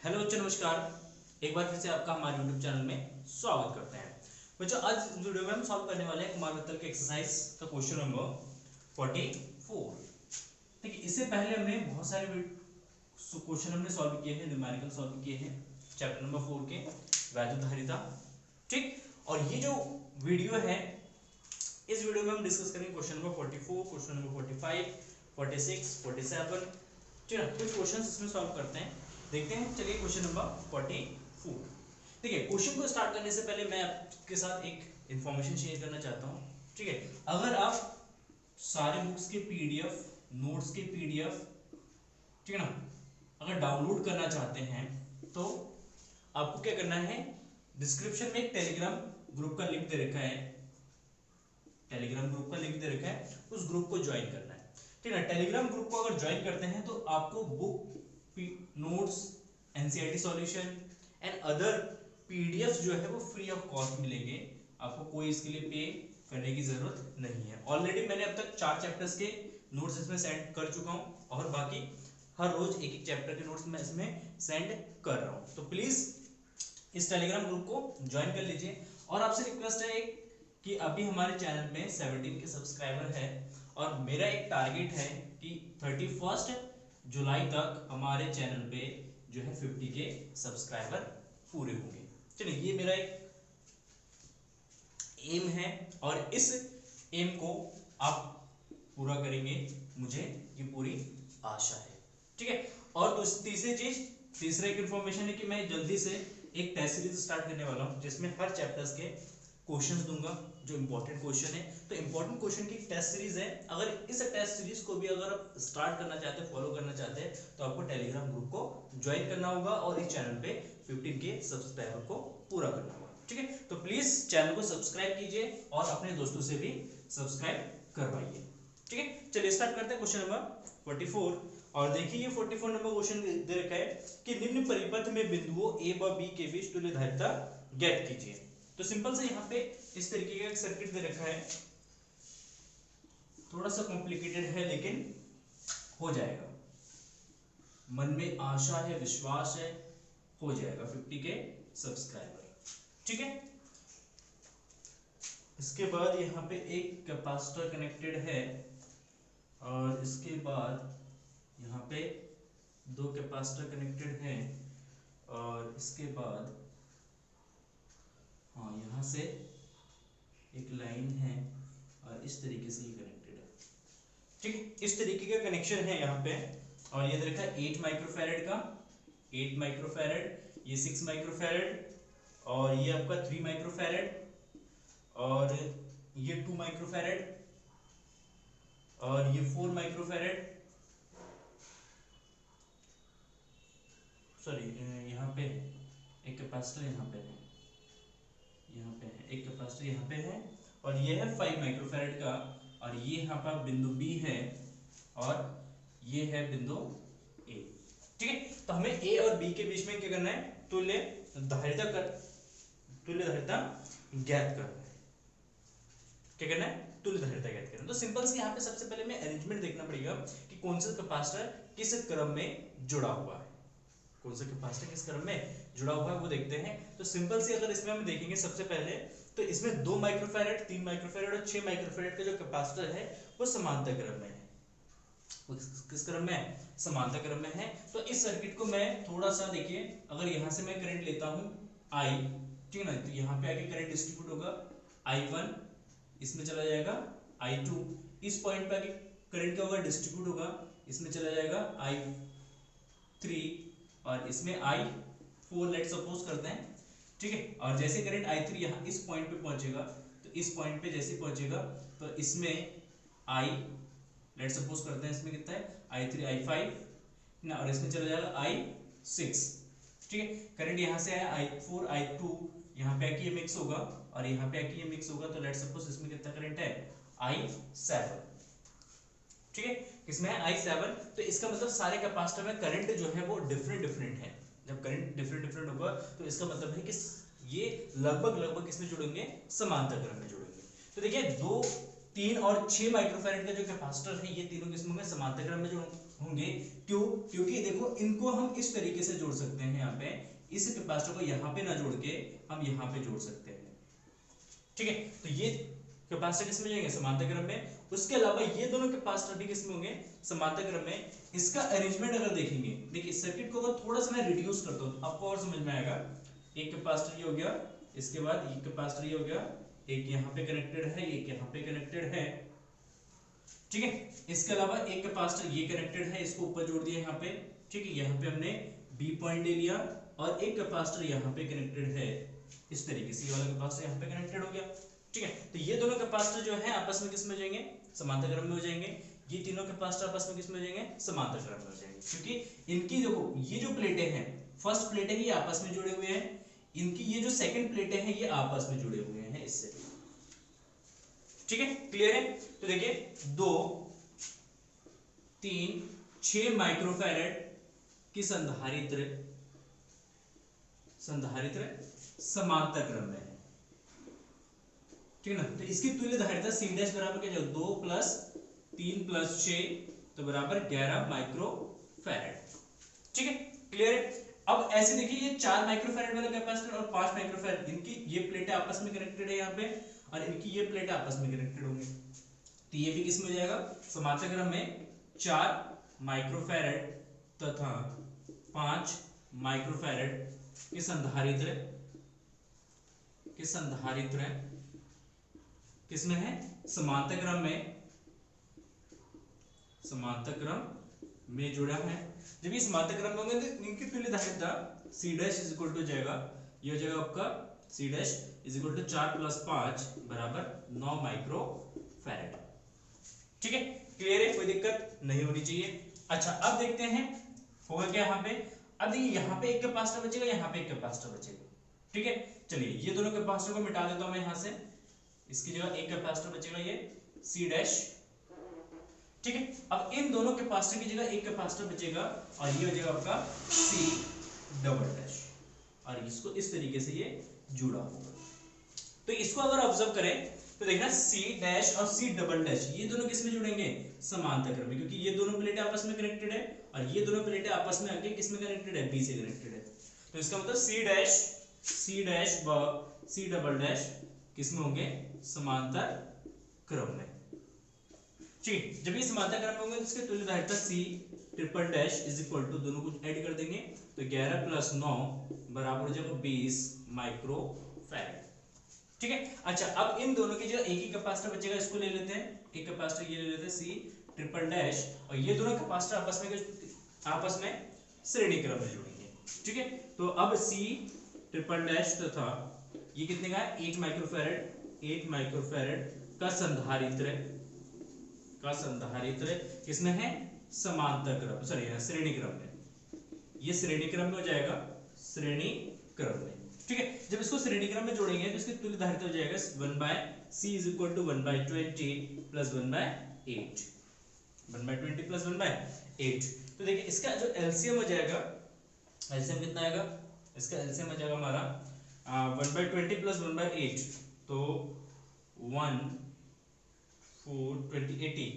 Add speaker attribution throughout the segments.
Speaker 1: Hello बच्चों, नमस्कार। एक बार फिर से आपका हमारे YouTube चैनल में स्वागत करते हैं। बच्चों, आज इस वीडियो में हम सॉल्व करने वाले हैं कुमार मित्तल के एक्सरसाइज का क्वेश्चन नंबर 44। ठीक है, इससे पहले हमने बहुत सारे क्वेश्चन हमने सॉल्व किए हैं, न्यूमेरिकल सॉल्व किए हैं चैप्टर नंबर 4 के वैद्युधारिता। ठीक, और ये जो वीडियो है, इस वीडियो में हम डिस्कस करेंगे क्वेश्चन नंबर 44, क्वेश्चन नंबर 45, 46, 47। ठीक है, कुछ क्वेश्चन इसमें सॉल्व करते हैं, देखते हैं। चलिए क्वेश्चन नंबर 44। ठीक है, क्वेश्चन को स्टार्ट करने से पहले मैं आपके साथ एक इंफॉर्मेशन शेयर करना चाहता हूँ। ठीक है, अगर आप सारे बुक्स के पीडीएफ, नोट्स के पीडीएफ, ठीक है ना, अगर डाउनलोड करना चाहते हैं तो आपको क्या करना है, डिस्क्रिप्शन में एक टेलीग्राम ग्रुप का लिंक दे रखा है, टेलीग्राम ग्रुप का लिंक दे रखा है, उस ग्रुप को ज्वाइन करना है। ठीक है, टेलीग्राम ग्रुप को अगर ज्वाइन करते हैं तो आपको book, notes, NCERT solution and other PDF जो है वो फ्री ऑफ कॉस्ट मिलेंगे। आपको कोई इसके लिए पे करने की जरूरत नहीं है। ऑलरेडी मैंने अब तक 4 चैप्टर्स के नोट्स इसमें सेंड कर चुका हूँ और बाकी हर रोज एक एक चैप्टर के नोट्स मैं इसमें सेंड कर रहा हूँ। तो प्लीज इस टेलीग्राम ग्रुप को ज्वाइन कर लीजिए। और आपसे रिक्वेस्ट है एक कि अभी हमारे चैनल में 17 के सब्सक्राइबर है और मेरा एक टारगेट है कि 31 जुलाई तक हमारे चैनल पे जो है 50 के सब्सक्राइबर पूरे होंगे। चलिए, ये मेरा एक एम है और इस एम को आप पूरा करेंगे, मुझे ये पूरी आशा है। ठीक है, और तीसरा एक इंफॉर्मेशन है कि मैं जल्दी से एक टेस्ट सीरीज स्टार्ट करने वाला हूं जिसमें हर चैप्टर्स के क्वेश्चंस दूंगा जो इंपॉर्टेंट क्वेश्चन है। तो इंपॉर्टेंट क्वेश्चन की टेस्ट सीरीज है। अगर इस टेस्ट सीरीज को भी अगर आप स्टार्ट करना चाहते हैं, फॉलो करना चाहते हैं, तो आपको टेलीग्राम ग्रुप को ज्वाइन करना होगा और इस चैनल पे 15 के सब्सक्राइबर को पूरा करना होगा। ठीक है, तो प्लीज चैनल को सब्सक्राइब कीजिए और अपने दोस्तों से भी सब्सक्राइब करवाइए। ठीक है, चलिए स्टार्ट करते हैं क्वेश्चन नंबर 44। और देखिए, ये 44 नंबर क्वेश्चन दे रखा है कि निम्न परिपथ में बिंदुओं ए व बी के बीच तुल्यधारिता ज्ञात कीजिए। तो सिंपल से यहाँ पे इस तरीके का एक सर्किट दे रखा है, थोड़ा सा कॉम्प्लिकेटेड है लेकिन हो जाएगा। मन में आशा है, विश्वास है, हो जाएगा 50 के सब्सक्राइबर। ठीक है, इसके बाद यहाँ पे एक कैपेसिटर कनेक्टेड है और इसके बाद यहाँ पे 2 कैपेसिटर कनेक्टेड हैं और इसके बाद हाँ, यहाँ से एक लाइन है और इस तरीके से ये कनेक्टेड है। ठीक है, इस तरीके का कनेक्शन है यहाँ पे। और ये देखा 8 माइक्रोफैरेड का, 8 माइक्रोफैरेड, ये 6 माइक्रोफैरेड और ये आपका 3 माइक्रोफैरेड और ये 2 माइक्रोफैरेड और ये 4 माइक्रोफैरेड, सॉरी यहाँ पे एक कैपेसिटर यहाँ पे है, यहाँ पे है एक कैपेसिटर यहाँ पे है और ये है 5 माइक्रोफैरेड का और ये यहाँ पर बिंदु बी है और ये है बिंदु ए। ठीक है, तो हमें ए और बी के बीच में क्या करना है, तुल्य धारिता ज्ञात करना है। क्या करना है, तुल्य धारिता ज्ञात करना है। तो सिंपल से यहाँ पे सबसे पहले हमें अरेंजमेंट देखना पड़ेगा कि कौन सा कैपेसिटर किस क्रम में जुड़ा हुआ है, कौन सा कैपेसिटर किस क्रम में जुड़ा हुआ है वो देखते हैं। तो सिंपल से अगर इसमें हम देखेंगे सबसे पहले, तो इसमें 2 माइक्रोफैरेड, 3 माइक्रोफैरेड और 6 माइक्रोफैरेड का जो कैपेसिटर है वो समांतर क्रम में है। वो किस क्रम में है, समांतर क्रम में है। तो इस सर्किट को मैं थोड़ा सा देखिए, अगर यहाँ से मैं करंट लेता हूँ I, ठीक है ना, तो यहाँ पे आके करंट डिस्ट्रीब्यूट होगा, I1 इसमें चला जाएगा, I2 इस पॉइंट पे आके करंट क्या होगा, डिस्ट्रीब्यूट होगा, इसमें चला जाएगा I3 और इसमें I4 लेट सपोज करते हैं। ठीक है, और जैसे करंट I3 यहाँ इस पॉइंट पे पहुंचेगा, तो इस पॉइंट पे जैसे पहुंचेगा तो इसमें I लेट सपोज करते हैं, इसमें कितना है I3 I5 ना, और इसमें चला जाएगा I6। ठीक है, करंट यहाँ से आया I4 I2, यहाँ पे आके ये मिक्स होगा और यहाँ पे आके ये मिक्स होगा, तो लेट सपोज इसमें कितना करंट है I7। ठीक है, किसमें है I7। तो इसका मतलब सारे कैपेसिटर में करंट जो है वो डिफरेंट है। जब करंट डिफरेंट होगा तो इसका मतलब है कि ये लगभग किसमें जुड़ेंगे, समांतर क्रम में जुड़ेंगे। तो देखिए 2, 3 और 6 माइक्रोफैरेड का जो कैपेसिटर है ये तीनों किस्मों में समांतर क्रम में होंगे। क्यों? क्योंकि देखो इनको हम इस तरीके से जोड़ सकते हैं, यहाँ पे इस कैपेसिटर को यहाँ पे ना जोड़ के हम यहाँ पे जोड़ सकते हैं, ठीक है। तो ये कैपेसिटर किस में जाएंगे? समांतर क्रम में। उसके अलावा ये दोनों कैपेसिटर भी किस में होंगे? समांतर क्रम में। इसका अरेंजमेंट अगर देखेंगे, देखिए सर्किट को अगर थोड़ा सा मैं रिड्यूस करता हूं तो आपको और समझ में आएगा। एक कैपेसिटर ये हो गया, इसके बाद ये कैपेसिटर ये हो गया, एक यहाँ पे कनेक्टेड है, एक यहाँ पे कनेक्टेड है, ठीक है। इसके अलावा एक कैपेसिटर ये कनेक्टेड है, इसको ऊपर जोड़ दिया यहाँ पे, ठीक है। यहाँ पे हमने बी पॉइंट ले लिया और एक कैपेसिटर यहाँ पे कनेक्टेड है, इस तरीके से ये वाला कैपेसिटर यहाँ पे कनेक्टेड हो गया, ठीक है। तो ये दोनों कैपेसिटर जो है आपस में किस में हो जाएंगे? समांतर क्रम में हो जाएंगे। ये तीनों कैपेसिटर आपस में किस में हो जाएंगे? समांतर क्रम में हो जाएंगे, क्योंकि इनकी देखो ये जो प्लेटें हैं, फर्स्ट प्लेटें ये आपस में जुड़े हुए हैं, इनकी ये जो सेकंड प्लेटें हैं ये आपस में जुड़े हुए हैं इससे, ठीक है। क्लियर है? तो देखिए 2 3 6 माइक्रोफैरेड की संधारित्र समांतर क्रम में है, ठीक है ना। तो इसकी तुल्य धारिता C डैश बराबर क्या जाएगा? 2 प्लस 3 प्लस 6 तो बराबर 11 माइक्रोफैरेड, ठीक है। क्लियर है? अब ऐसे देखिए ये 4 माइक्रोफैरेड वाला कैपेसिटर और 5 माइक्रोफैरेड, इनकी ये प्लेटें आपस में कनेक्टेड है यहाँ पे, और इनकी ये प्लेटें आपस में कनेक्टेड होंगी। तो ये भी किस में हो जाएगा? समांतर क्रम में। 4 माइक्रोफैरेड तथा 5 माइक्रोफैरेड के संधारित्र किसमें है? समांतर क्रम में जुड़ा है। जब ये समांतर क्रम में होंगे तो इनकी तुल्य धारिता C dash is equal to जाएगा, ये हो जाएगा आपका C dash is equal to 4 plus 5 बराबर 9 माइक्रोफैरेड, ठीक है। क्लियर है? कोई दिक्कत नहीं होनी चाहिए। अच्छा अब देखते हैं होगा क्या यहाँ पे। अब देखिए यहाँ पे एक कैपेसिटर बचेगा, यहाँ पे एक कैपेसिटर बचेगा, ठीक है। चलिए ये दोनों कैपेसिटर को मिटा देता हूं मैं यहाँ से, इसकी जगह एक कैपेसिटर बचेगा ये C डैश, ठीक है। अब इन दोनों कैपेसिटर की जगह एक कैपेसिटर बचेगा और ये हो जाएगा आपका C डबल डैश, और इसको इस तरीके से ये जुड़ा होगा। तो इसको अगर ऑब्जर्व करें तो देखना C डैश और C डबल डैश ये दोनों किस में जुड़ेंगे? समांतर क्रम में, क्योंकि ये दोनों प्लेटें आपस में कनेक्टेड है और ये दोनों प्लेटें आपस में आके किस में कनेक्टेड है? B से कनेक्टेड है। तो इसका मतलब C डैश व C डबल डैश किस में होंगे? समांतर क्रम में, ठीक है। जब ये समांतर क्रम में होंगे तो इसके तुल्य धारिता C triple dash is equal to, दोनों को ऐड कर देंगे तो 11 प्लस 9 बराबर हो जाएगा 20 माइक्रोफैरेड, ठीक है। अच्छा अब इन दोनों की जगह एक ही कैपेसिटर बचेगा, इसको ले लेते हैं, एक कैपेसिटर ये ले लेते हैं C ट्रिपल डैश, और ये दोनों कैपेसिटर आपस में श्रेणी क्रम में जुड़ेंगे, ठीक है। तो अब C ट्रिपल डैश तथा ये कितने का है? 8 माइक्रोफैरेड का संधारित्र किसमें है? समांतर क्रम, सॉरी श्रेणी क्रम में। ये श्रेणी क्रम में हो जाएगा, श्रेणी क्रम में, ठीक है। जब इसको श्रेणी क्रम में जोड़ेंगे तो इसकी तुल्य धारिता हो जाएगा 1/C is equal to 1/20 plus 1/8, 1/20 plus 1/8। तो देखिए इसका जो एलसीएम हो जाएगा, एलसीएम कितना आएगा? इसका एलसीएम हो जाएगा हमारा 1/20 प्लस 1/8, तो 1 4 20 80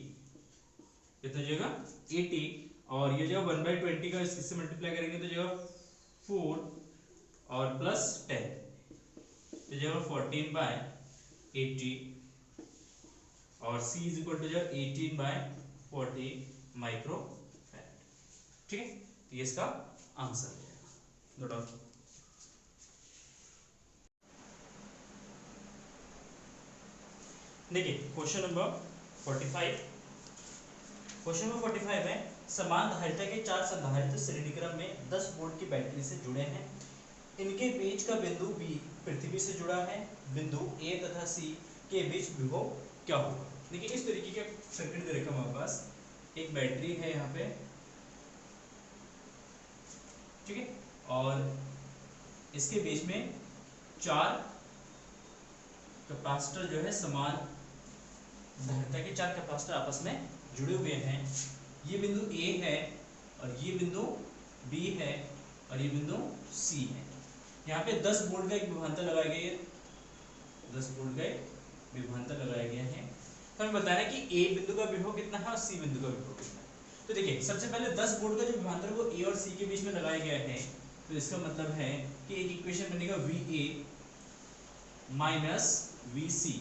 Speaker 1: कितना हो जाएगा? 80, और ये जो 1/20 का इससे मल्टीप्लाई करेंगे तो जो 4 और प्लस 10 तो जो 14/80, और C इज इक्वल टू जो 18/40 माइक्रोफैरेड, ठीक है। तो ये इसका आंसर हो जाएगा। Note down. देखिए क्वेश्चन नंबर 45, क्वेश्चन नंबर 45 है समान धारिता के 4 संधारित्र श्रेणी क्रम में 10 वोल्ट की बैटरी से जुड़े हैं, इनके बीच का बिंदु B पृथ्वी से जुड़ा है, बिंदु A तथा C के बीच विभव क्या होगा? देखिए इस तरीके का सर्किट दे रखा हमारे पास, एक बैटरी है यहाँ पे, ठीक है, और इसके बीच में 4 कैपेसिटर जो है समान धारिता के 4 कैपेसिटर आपस में जुड़े हुए हैं। ये बिंदु A है और ये बिंदु B है और ये बिंदु C है। यहाँ पे 10 वोल्ट का एक विभवांतर लगाया गया है, 10 वोल्ट का एक विभवांतर लगाया गया है। तो हमें बताना है कि A बिंदु का विभव कितना है और C बिंदु का विभव कितना है। तो देखिए सबसे पहले 10 वोल्ट का जो विभवांतर वो ए और सी के बीच में लगाया गया है, तो इसका मतलब है कि एक इक्वेशन बनेगा VA माइनस VC।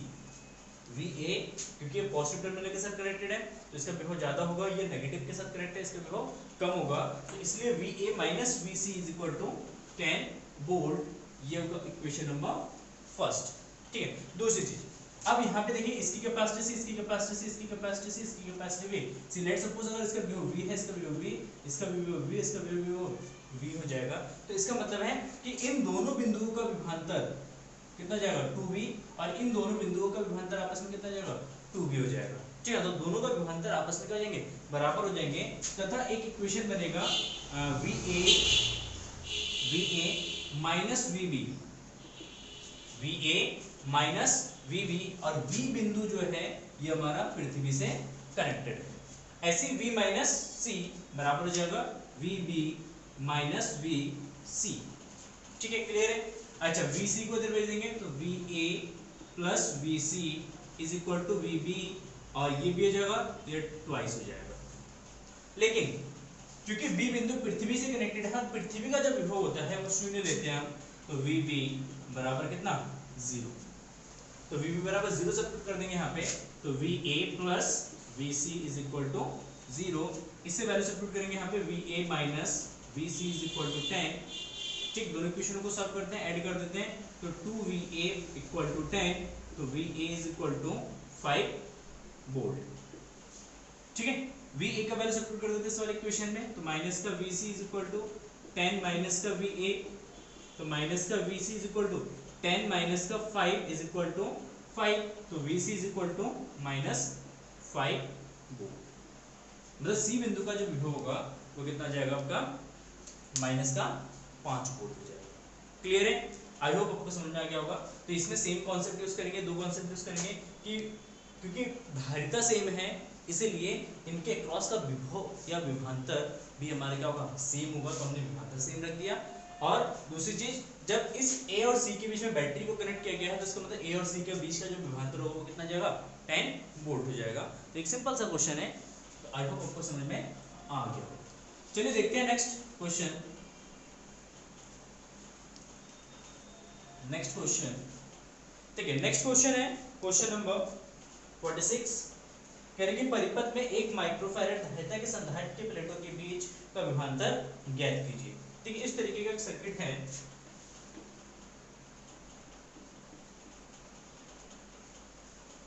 Speaker 1: VA क्योंकि ये पॉजिटिव टर्मिनल के साथ कनेक्टेड है तो इसका विभव ज्यादा होगा, ये नेगेटिव के साथ कनेक्टेड है इसका विभव कम होगा, तो इसलिए VA minus VC is equal to 10 volt. ये होगा इक्वेशन नंबर फर्स्ट। ठीक है, दूसरी चीज अब यहाँ पे देखिए इसकी कैपेसिटी सी, इसकी कैपेसिटी सी, इसकी कैपेसिटी सी, इसकी कैपेसिटी V। सी लेट सपोज अगर इसका विभव V है, इसका विभव V, इसका विभव V, इसका विभव V हो जाएगा, तो इसका मतलब है कि इन दोनों बिंदुओं का विभवांतर कितना जाएगा 2V, और इन दोनों बिंदुओं का विभवांतर आपस में कितना जाएगा 2V हो जाएगा। ठीक है, तो दोनों का विभवांतर आपस में क्या हो जाएंगे, बराबर हो जाएंगे, तथा एक इक्वेशन बनेगा VA minus VB, VA minus VB, और V बिंदु जो है ये हमारा पृथ्वी से कनेक्टेड है। ऐसे V माइनस C बराबर हो जाएगा VB माइनस VC। ठीक है, क्लियर है। अच्छा, VC को इधर भेज देंगे तो VA plus VC is equal to VB, और ये भी हो जाएगा तो ये ट्वाइस हो जाएगा। लेकिन क्योंकि B बिंदु पृथ्वी से कनेक्टेड है, पृथ्वी का जो विभव होता है वो शून्य लेते हैं हम, तो VB बराबर कितना 0, तो VB बराबर 0 सब्स्टिट्यूट कर देंगे यहाँ पे, तो VA plus VC is equal to 0। इससे वैल्यू सब्स्टिट्यूट करेंगे यहाँ पे VA minus VC is equal to 10। ठीक, दोनों इक्वेशनों को सॉल्व करते हैं, ऐड कर देते हैं, तो 2VA इक्वल टू 10, तो VA is equal to 5 volt. ठीक है, VA का वैल्यू सब्स्टिट्यूट कर देते हैं इस वाले इक्वेशन में, तो माइनस का VC is equal to 10 minus का VA, तो माइनस का VC is equal to 10 minus का 5 इज इक्वल टू 5, तो VC is equal to minus 5 volt. मतलब C बिंदु का जो विभव होगा वो कितना जाएगा आपका माइनस का 5 वोल्ट हो जाएगा। क्लियर है, आई होप आपको समझ में आ गया होगा। तो इसमें सेम कॉन्सेप्ट यूज करेंगे, दो कॉन्सेप्ट यूज करेंगे कि क्योंकि धारिता सेम है इसीलिए इनके क्रॉस का विभव या विभवांतर भी हमारे क्या होगा सेम होगा, तो हमने विभवांतर सेम रख दिया। और दूसरी चीज, जब इस A और C के बीच में बैटरी को कनेक्ट किया गया है तो इसका मतलब A और C के बीच का जो विभवांतर होगा वो कितना जाएगा 10 वोल्ट हो जाएगा। तो एक सिंपल सा क्वेश्चन है, तो आई होप आपको समझ में आ गया। चलिए देखते हैं नेक्स्ट क्वेश्चन। नेक्स्ट क्वेश्चन, ठीक है, नेक्स्ट क्वेश्चन है क्वेश्चन नंबर 46। कह रहे कि परिपथ में 1 माइक्रोफैरेड धारिता के संधारित्र के प्लेटों के बीच का विभवांतर ज्ञात कीजिए। ठीक है, इस तरीके का एक सर्किट है,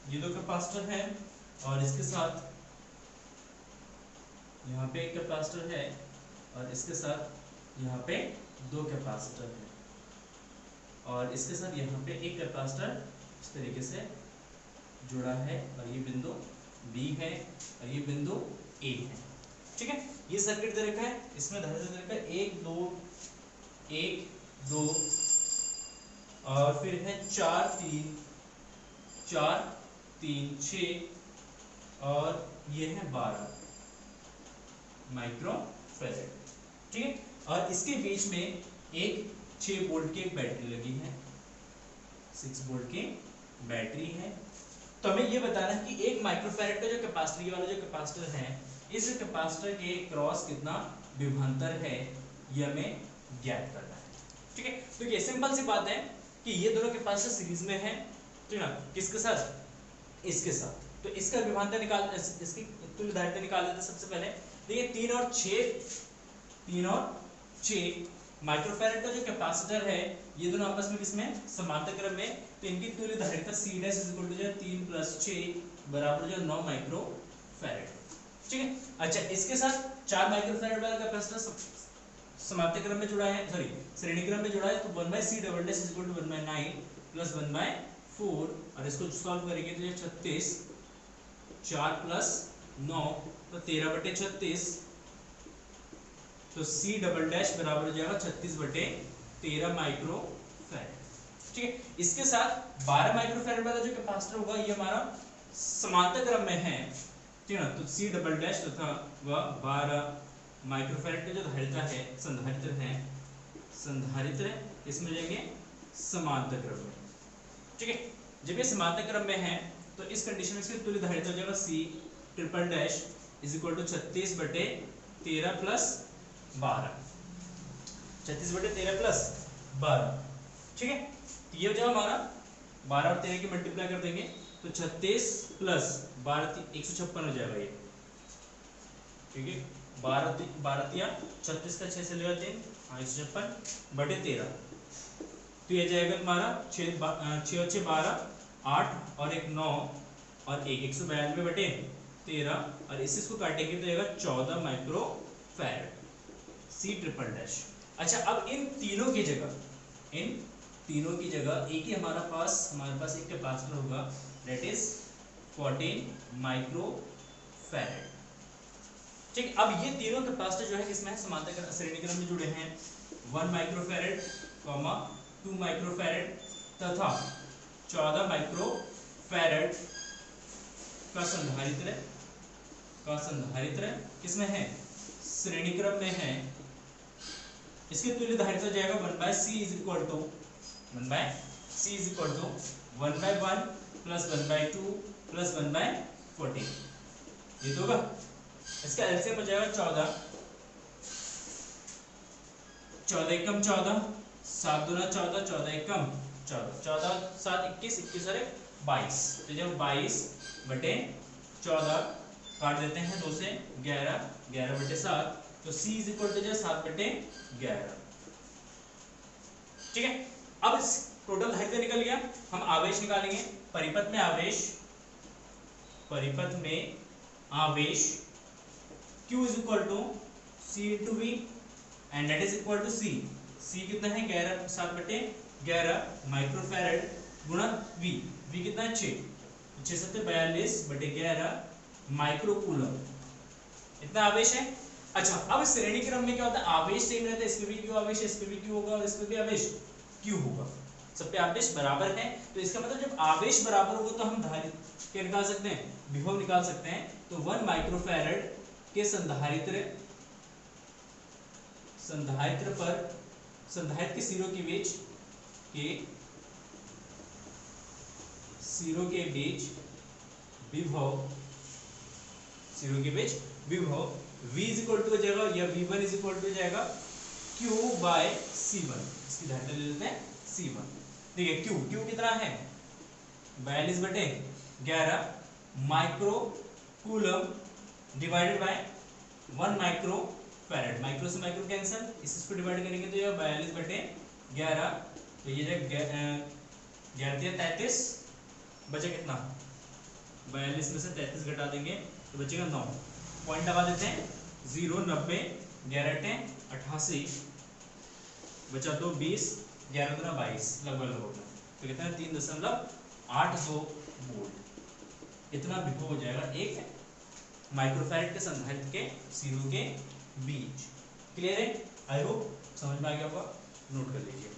Speaker 1: ये दो कैपेसिटर है और इसके साथ यहाँ पे एक कैपेसिटर है और इसके साथ यहाँ पे दो कैपेसिटर है, और इसके साथ यहाँ पे एक कैपेसिटर इस तरीके से जुड़ा है, और ये बिंदु B है और ये बिंदु A है। ठीक है, ये सर्किट दे रखा है, इसमें धारिता दे रखा है 1 2 और फिर है 4 3 6 और ये है 12 माइक्रोफैरेड। ठीक है, और इसके बीच में एक 6 वोल्ट की एक बैटरी लगी है, 6 वोल्ट की बैटरी है। तो हमें ये बताना है कि 1 माइक्रोफैरेड का जो कैपेसिटी वाला जो कैपेसिटर है, इस कैपेसिटर के क्रॉस कितना विभवांतर है ये हमें ज्ञात करना है। ठीक है, तो ये सिंपल सी बात है कि ये दोनों कैपेसिटर सीरीज में है, ठीक है ना, किसके साथ इसके साथ, तो इसका विभवांतर निकाल, इसकी तुल्य धारिता निकाल लेते हैं। सबसे पहले देखिए 3 और 6 माइक्रोफैरेड का जो कैपेसिटर है ये दोनों आपस में किसमें समांतर क्रम में, तो इनकी तुल्य धारिता C' इज इक्वल टू 3 + 6 बराबर जो 9 माइक्रोफैरेड। ठीक है, अच्छा इसके साथ 4 माइक्रोफैरेड वाला कैपेसिटर समांतर क्रम में जुड़ा है, सॉरी श्रेणी क्रम में जुड़ा है, तो 1/C" इज इक्वल टू 1/9 + 1/4, और इसको सॉल्व करेंगे तो ये 36, 4 + 9 तो 13/36, तो C" बराबर हो जाएगा 36/13 माइक्रोफैरेड। ठीक है, इसके साथ 12 माइक्रोफैरेड वाला जो कैपेसिटर होगा ये हमारा समांतर क्रम में है, ठीक है ना, तो C" तथा वह 12 माइक्रोफैरेड का जो धारिता है संधारित्र इसमें जाएंगे समांतर क्रम में। ठीक है, जब ये समांतर क्रम में है तो इस कंडीशन में इसकी तुल्य धारिता हो जाएगा C" is equal to 36/13 plus 12, 36/13 plus 12, ठीक है। तो ये हो जाएगा हमारा 12 और 13 की मल्टीप्लाई कर देंगे तो 36 प्लस 12 156 हो जाएगा ये, ठीक है। 12 या 36 का 6 से लेगा 3, 156/13, तो ये जाएगा तुम्हारा 6 और 6 12, 8 और 1 9 और 1 192/13, और इसको काटेंगे तो आएगा 14 माइक्रो फैराड, C''। अच्छा, अब इन तीनों की जगह एक ही हमारे पास एक कैपेसिटर होगा, दैट इज 14 माइक्रो फैराड, ठीक। अब ये तीनों कैपेसिटर जो है किसमें है, समांतर श्रेणी क्रम में जुड़े हैं, 1 माइक्रो फैराड, 2 माइक्रो फैराड तथा 14 माइक्रो फैराड का संधारित्र किसमें है, श्रेणी क्रम में है। इसके तुल्य धारिता जाएगा 1/C is equal to 1/1 plus 1/2 plus 1/14, ये तो होगा। इसका एलसीएम हो जाएगा 14 एकम 14, 7 दूना 14, 14 एकम 14, 14 7 21, 21 और 22, तो जब 22/14 काट देते हैं 2 से 11, 11/7, तो C इज इक्वल टू 7/11, ठीक है। अब टोटल धारिता निकल गया, हम आवेश निकालेंगे। परिपथ में आवेश Q is equal to C into V and that is equal to C कितना है 11 7/11 माइक्रोफैराड गुणा V कितना है 6 7 42/11 माइक्रोकूलम, इतना आवेश है। अच्छा, अब श्रेणी क्रम में क्या होता है, आवेश सेम रहता है, इस पे भी Q आवेश है, इस पे भी Q होगा और इस पे भी आवेश Q होगा, सब पे आवेश बराबर है। तो इसका मतलब जब आवेश बराबर होगा तो हम धारिता क्या निकाल सकते हैं, विभव निकाल सकते हैं। तो 1 माइक्रोफैराड के संधारित्र के सिरों के बीच विभव V इज इक्वल टू हो जाएगा या V1 इज इक्वल टू हो जाएगा Q/C1, इसकी धारिता ले लेते हैं C1। देखिए Q कितना है 42/11 micro coulomb divided by 1 micro farad, micro से माइक्रो कैंसिल, इसको डिवाइड करेंगे तो ये 42/11, तो ये जो 11×33 बचे कितना, 42 में से 33 घटा देंगे तो बचेगा 9, पॉइंट लगा देते हैं 0 90 11 88 बचा तो 20 11 दूना 22 लगभग, तो कितना 3.82 वोल्ट, इतना विभव हो जाएगा एक माइक्रोफैराड के संधारित्र के सिरों के बीच। क्लियर है, आई होप समझ में आ गया होगा, नोट कर लीजिए।